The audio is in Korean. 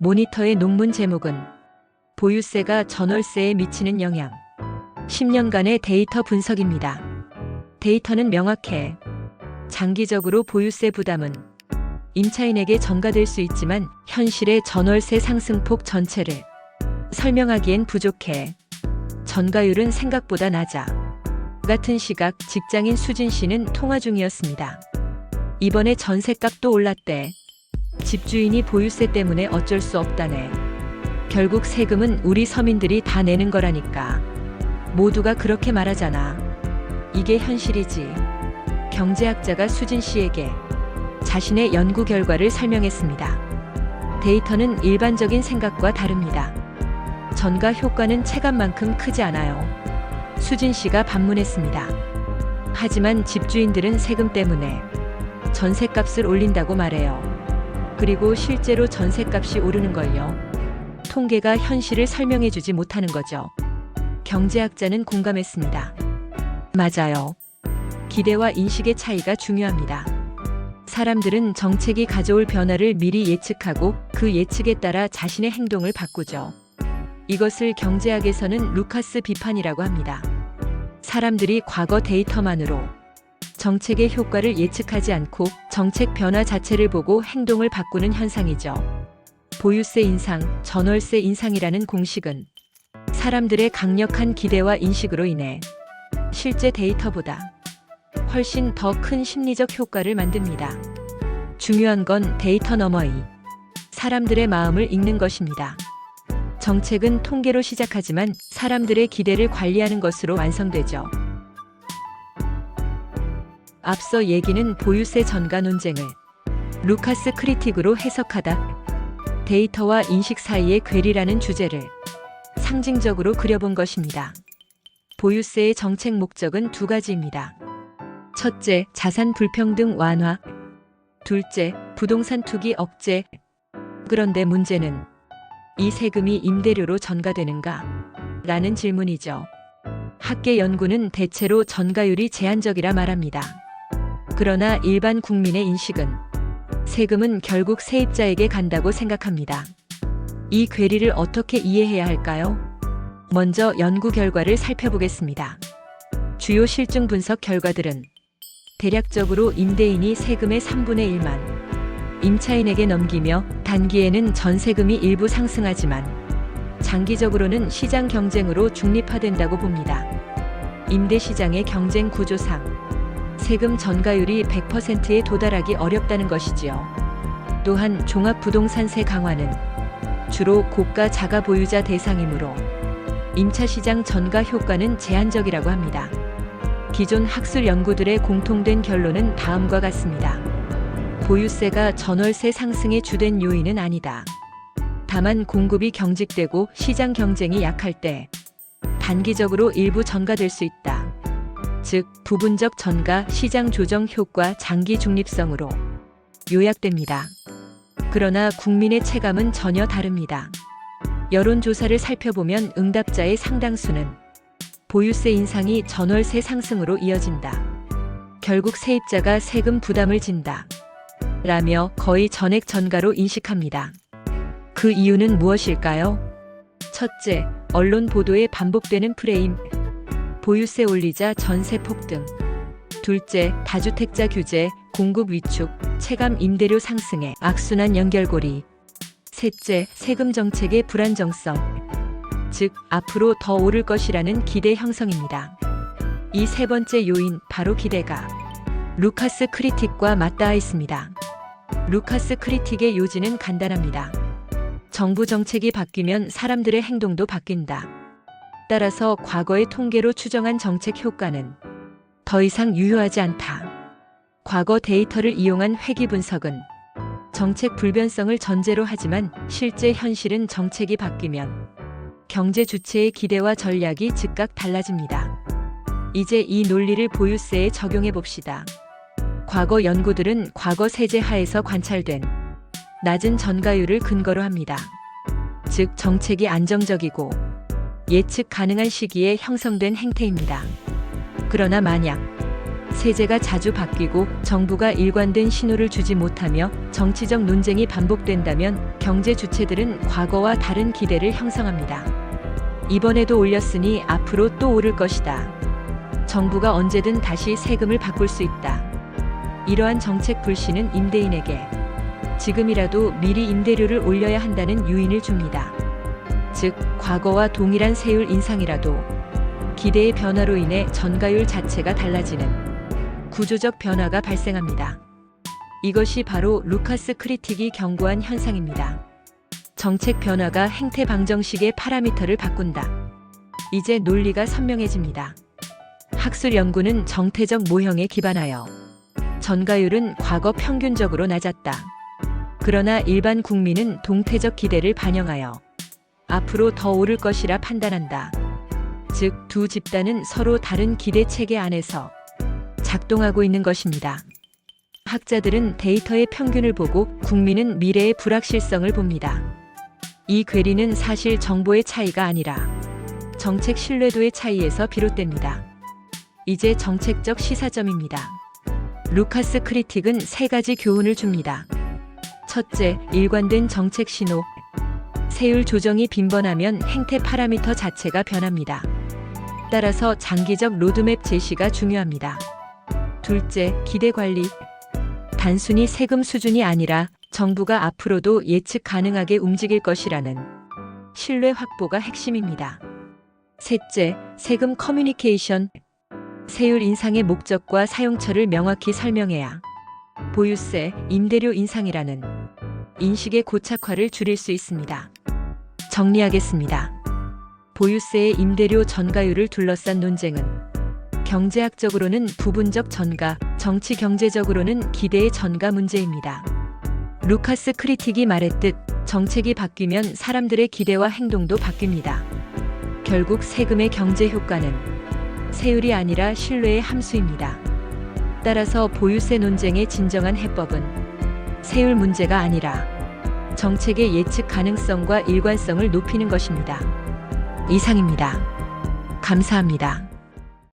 모니터의 논문 제목은 보유세가 전월세에 미치는 영향. 10년간의 데이터 분석입니다. 데이터는 명확해. 장기적으로 보유세 부담은 임차인에게 전가될 수 있지만 현실의 전월세 상승폭 전체를 설명하기엔 부족해. 전가율은 생각보다 낮아. 같은 시각 직장인 수진 씨는 통화 중이었습니다. 이번에 전셋값도 올랐대. 집주인이 보유세 때문에 어쩔 수 없다네. 결국 세금은 우리 서민들이 다 내는 거라니까. 모두가 그렇게 말하잖아. 이게 현실이지. 경제학자가 수진 씨에게 자신의 연구 결과를 설명했습니다. 데이터는 일반적인 생각과 다릅니다. 전가 효과는 체감만큼 크지 않아요. 수진 씨가 반문했습니다. 하지만 집주인들은 세금 때문에 전셋값을 올린다고 말해요. 그리고 실제로 전셋값이 오르는걸요. 통계가 현실을 설명해주지 못하는 거죠. 경제학자는 공감했습니다. 맞아요. 기대와 인식의 차이가 중요합니다. 사람들은 정책이 가져올 변화를 미리 예측하고 그 예측에 따라 자신의 행동을 바꾸죠. 이것을 경제학에서는 루카스 비판이라고 합니다. 사람들이 과거 데이터만으로 정책의 효과를 예측하지 않고 정책 변화 자체를 보고 행동을 바꾸는 현상이죠. 보유세 인상, 전월세 인상이라는 공식은 사람들의 강력한 기대와 인식으로 인해 실제 데이터보다 훨씬 더 큰 심리적 효과를 만듭니다. 중요한 건 데이터 너머의 사람들의 마음을 읽는 것입니다. 정책은 통계로 시작하지만 사람들의 기대를 관리하는 것으로 완성되죠. 앞서 얘기는 보유세 전가 논쟁을 루카스 크리틱으로 해석하다 데이터와 인식 사이의 괴리라는 주제를 상징적으로 그려본 것입니다. 보유세의 정책 목적은 두 가지입니다. 첫째, 자산 불평등 완화. 둘째, 부동산 투기 억제. 그런데 문제는 이 세금이 임대료로 전가되는가? 라는 질문이죠. 학계 연구는 대체로 전가율이 제한적이라 말합니다. 그러나 일반 국민의 인식은 세금은 결국 세입자에게 간다고 생각합니다. 이 괴리를 어떻게 이해해야 할까요? 먼저 연구 결과를 살펴보겠습니다. 주요 실증 분석 결과들은 대략적으로 임대인이 세금의 3분의 1만 임차인에게 넘기며 단기에는 전세금이 일부 상승하지만 장기적으로는 시장 경쟁으로 중립화된다고 봅니다. 임대시장의 경쟁 구조상 세금 전가율이 100%에 도달하기 어렵다는 것이지요. 또한 종합부동산세 강화는 주로 고가 자가 보유자 대상이므로 임차시장 전가 효과는 제한적이라고 합니다. 기존 학술 연구들의 공통된 결론은 다음과 같습니다. 보유세가 전월세 상승의 주된 요인은 아니다. 다만 공급이 경직되고 시장 경쟁이 약할 때 단기적으로 일부 전가될 수 있다. 즉, 부분적 전가, 시장 조정 효과, 장기 중립성으로 요약됩니다. 그러나 국민의 체감은 전혀 다릅니다. 여론조사를 살펴보면 응답자의 상당수는 보유세 인상이 전월세 상승으로 이어진다. 결국 세입자가 세금 부담을 진다. 라며 거의 전액 전가로 인식합니다. 그 이유는 무엇일까요? 첫째, 언론 보도에 반복되는 프레임. 보유세 올리자 전세 폭등. 둘째, 다주택자 규제, 공급 위축, 체감 임대료 상승의 악순환 연결고리. 셋째, 세금 정책의 불안정성. 즉, 앞으로 더 오를 것이라는 기대 형성입니다. 이 세 번째 요인, 바로 기대가 루카스 크리틱과 맞닿아 있습니다. 루카스 크리틱의 요지는 간단합니다. 정부 정책이 바뀌면 사람들의 행동도 바뀐다. 따라서 과거의 통계로 추정한 정책 효과는 더 이상 유효하지 않다. 과거 데이터를 이용한 회귀 분석은 정책 불변성을 전제로 하지만 실제 현실은 정책이 바뀌면 경제 주체의 기대와 전략이 즉각 달라집니다. 이제 이 논리를 보유세에 적용해 봅시다. 과거 연구들은 과거 세제 하에서 관찰된 낮은 전가율을 근거로 합니다. 즉, 정책이 안정적이고 예측 가능한 시기에 형성된 행태입니다. 그러나 만약 세제가 자주 바뀌고 정부가 일관된 신호를 주지 못하며 정치적 논쟁이 반복된다면 경제 주체들은 과거와 다른 기대를 형성합니다. 이번에도 올렸으니 앞으로 또 오를 것이다. 정부가 언제든 다시 세금을 바꿀 수 있다. 이러한 정책 불신은 임대인에게 지금이라도 미리 임대료를 올려야 한다는 유인을 줍니다. 즉, 과거와 동일한 세율 인상이라도 기대의 변화로 인해 전가율 자체가 달라지는 구조적 변화가 발생합니다. 이것이 바로 루카스 크리틱이 경고한 현상입니다. 정책 변화가 행태 방정식의 파라미터를 바꾼다. 이제 논리가 선명해집니다. 학술 연구는 정태적 모형에 기반하여 전가율은 과거 평균적으로 낮았다. 그러나 일반 국민은 동태적 기대를 반영하여 앞으로 더 오를 것이라 판단한다. 즉, 두 집단은 서로 다른 기대 체계 안에서 작동하고 있는 것입니다. 학자들은 데이터의 평균을 보고 국민은 미래의 불확실성을 봅니다. 이 괴리는 사실 정보의 차이가 아니라 정책 신뢰도의 차이에서 비롯됩니다. 이제 정책적 시사점입니다. 루카스 크리틱은 세 가지 교훈을 줍니다. 첫째, 일관된 정책 신호. 세율 조정이 빈번하면 행태 파라미터 자체가 변합니다. 따라서 장기적 로드맵 제시가 중요합니다. 둘째, 기대 관리. 단순히 세금 수준이 아니라 정부가 앞으로도 예측 가능하게 움직일 것이라는 신뢰 확보가 핵심입니다. 셋째, 세금 커뮤니케이션. 세율 인상의 목적과 사용처를 명확히 설명해야 보유세, 임대료 인상이라는 인식의 고착화를 줄일 수 있습니다. 정리하겠습니다. 보유세의 임대료 전가율을 둘러싼 논쟁은 경제학적으로는 부분적 전가, 정치 경제적으로는 기대의 전가 문제입니다. 루카스 크리틱이 말했듯 정책이 바뀌면 사람들의 기대와 행동도 바뀝니다. 결국 세금의 경제 효과는 세율이 아니라 신뢰의 함수입니다. 따라서 보유세 논쟁의 진정한 해법은 세율 문제가 아니라 정책의 예측 가능성과 일관성을 높이는 것입니다. 이상입니다. 감사합니다.